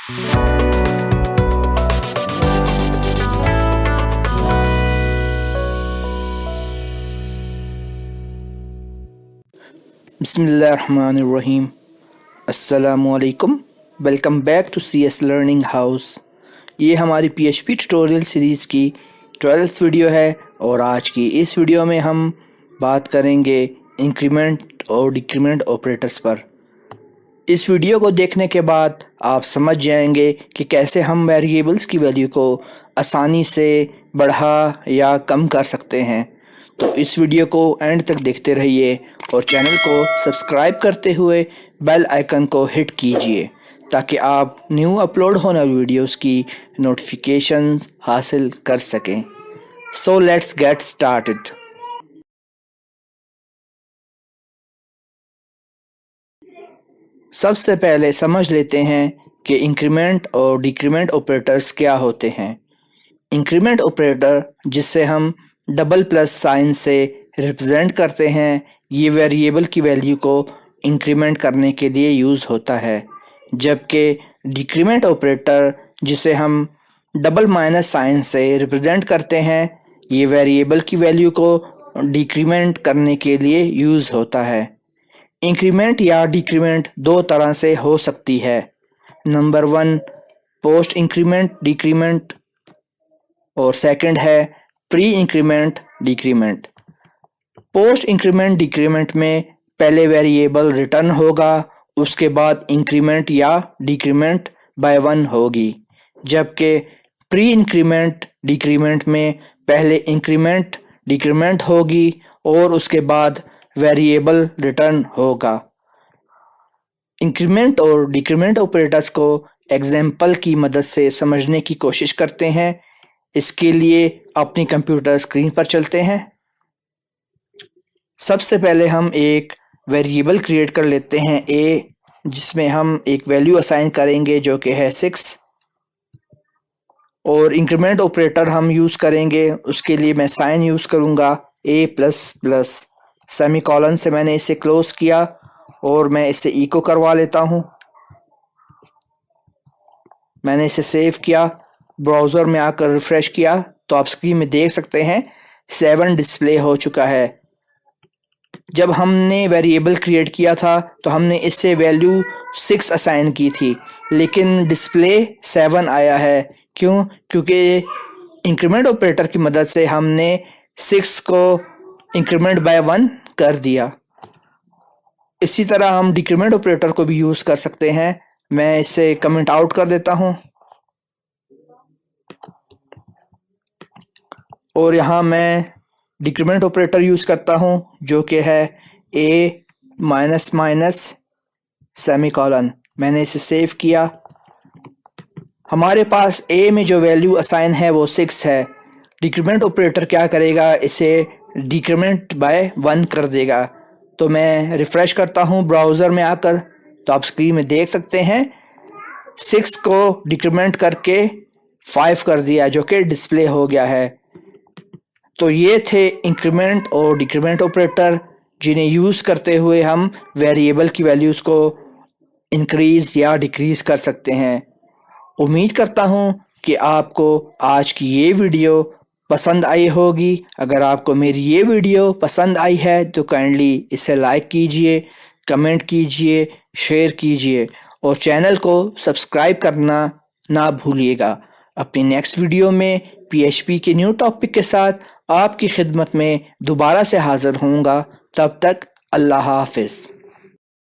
बिस्मिल्लाहिर्रहमानिर्रहीम। अस्सलामुअलैकुम। Welcome back to CS learning house. ये हमारी PHP ट्यूटोरियल सीरीज़ की 12th वीडियो है और आज की इस वीडियो में हम बात करेंगे इंक्रीमेंट और डिक्रीमेंट ऑपरेटर्स पर। इस वीडियो को देखने के बाद आप समझ जाएंगे कि कैसे हम वेरिएबल्स की वैल्यू को आसानी से बढ़ा या कम कर सकते हैं। तो इस वीडियो को एंड तक देखते रहिए और चैनल को सब्सक्राइब करते हुए बेल आइकन को हिट कीजिए ताकि आप न्यू अपलोड होने वाली वीडियोस की नोटिफिकेशंस हासिल कर सकें। So let's get started. सबसे पहले समझ लेते हैं कि इंक्रीमेंट और डिक्रीमेंट ऑपरेटर्स क्या होते हैं। इंक्रीमेंट ऑपरेटर, जिससे हम डबल प्लस साइन से रिप्रेजेंट करते हैं, ये वेरिएबल की वैल्यू को इंक्रीमेंट करने के लिए यूज़ होता है, जबकि डिक्रीमेंट ऑपरेटर, जिसे हम डबल माइनस साइन से रिप्रेजेंट करते हैं, ये वेरिएबल की वैल्यू को डिक्रीमेंट करने के लिए यूज़ होता है। इंक्रीमेंट या डिक्रीमेंट दो तरह से हो सकती है। नंबर 1 पोस्ट इंक्रीमेंट डिक्रीमेंट और सेकंड है pre increment decrement. Post increment decrement में पहले वेरिएबल रिटर्न होगा, उसके बाद इंक्रीमेंट या डिक्रीमेंट बाय 1 होगी, जबकि प्री इंक्रीमेंट डिक्रीमेंट में पहले इंक्रीमेंट डिक्रीमेंट होगी और उसके बाद वेरिएबल रिटर्न होगा। इंक्रीमेंट और डिक्रीमेंट ऑपरेटर्स को एग्जाम्पल की मदद से समझने की कोशिश करते हैं। इसके लिए अपनी कंप्यूटर स्क्रीन पर चलते हैं। सबसे पहले हम एक वेरिएबल क्रिएट कर लेते हैं a, जिसमें हम एक वैल्यू असाइन करेंगे जो कि है 6, और इंक्रीमेंट ऑपरेटर हम यूज़ करेंगे। उसके लिए मैं साइन यूज़ करूँगा a प्लस प्लस, सेमीकोलन से मैंने इसे क्लोज किया और मैं इसे इको करवा लेता हूँ। मैंने इसे सेव किया, ब्राउज़र में आकर रिफ़्रेश किया तो आप स्क्रीन में देख सकते हैं 7 डिस्प्ले हो चुका है। जब हमने वेरिएबल क्रिएट किया था तो हमने इससे वैल्यू 6 असाइन की थी, लेकिन डिस्प्ले 7 आया है। क्यों? क्योंकि इंक्रीमेंट ऑपरेटर की मदद से हमने 6 को इंक्रीमेंट बाय 1 कर दिया। इसी तरह हम डिक्रीमेंट ऑपरेटर को भी यूज़ कर सकते हैं। मैं इसे कमेंट आउट कर देता हूँ और यहाँ मैं डिक्रीमेंट ऑपरेटर यूज़ करता हूँ जो कि है a माइनस माइनस सेमीकोलन। मैंने इसे सेव किया। हमारे पास a में जो वैल्यू असाइन है वो 6 है। डिक्रीमेंट ऑपरेटर क्या करेगा, इसे डिक्रीमेंट बाय 1 कर देगा। तो मैं रिफ़्रेश करता हूँ ब्राउज़र में आकर, तो आप स्क्रीन में देख सकते हैं 6 को डिक्रीमेंट करके 5 कर दिया, जो कि डिस्प्ले हो गया है। तो ये थे इंक्रीमेंट और डिक्रीमेंट ऑपरेटर, जिन्हें यूज़ करते हुए हम वेरिएबल की वैल्यूज़ को इंक्रीज़ या डिक्रीज़ कर सकते हैं। उम्मीद करता हूँ कि आपको आज की ये वीडियो पसंद आई होगी। अगर आपको मेरी ये वीडियो पसंद आई है तो काइंडली इसे लाइक कीजिए, कमेंट कीजिए, शेयर कीजिए और चैनल को सब्सक्राइब करना ना भूलिएगा। अपनी नेक्स्ट वीडियो में PHP के न्यू टॉपिक के साथ आपकी खिदमत में दोबारा से हाज़िर होऊंगा। तब तक अल्लाह हाफ़िज़।